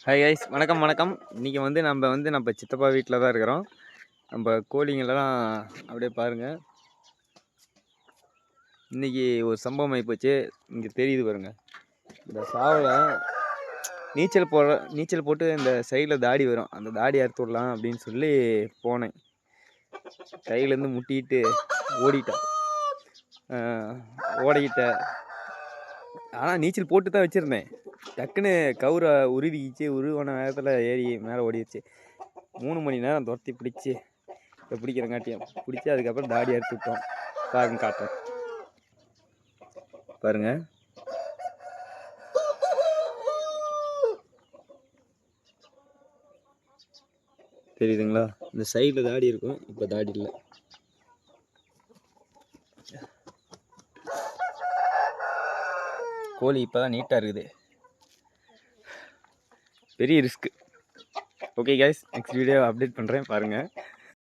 Hi guys, வணக்கம். இன்றைக்கி நம்ம சித்தப்பா வீட்டில் தான் இருக்கிறோம். நம்ம கோழிங்களெல்லாம் அப்படியே பாருங்கள். இன்றைக்கி ஒரு சம்பவம் ஆகிப்போச்சு. இங்கே தெரியுது பாருங்கள். இந்த சாவில் நீச்சல் போட்டு இந்த சைடில் தாடி வரும். அந்த தாடி அறுத்து விடலாம் அப்படின்னு சொல்லி போனேன். கையிலேருந்து முட்டிக்கிட்டு ஓடிக்கிட்டேன். ஆனால் நீச்சல் போட்டு தான் வச்சுருந்தேன். டக்குன்னு கவுரை உருவான நேரத்தில் ஏறி மேலே ஓடிடுச்சு. 3 மணி நேரம் துரத்தி பிடிக்கிறங்காட்டியும் பிடிச்சி அதுக்கப்புறம் தாடி அறுத்து விட்டோம். காட்டுறேன் பாருங்க. தெரியுதுங்களா? இந்த சைடில் தாடி இருக்கும், இப்போ தாடி இல்லை. கோழி இப்போ தான் நீட்டாக இருக்குது. பெரிய risk. Okay guys, next video update பண்ணுறேன் பாருங்கள்.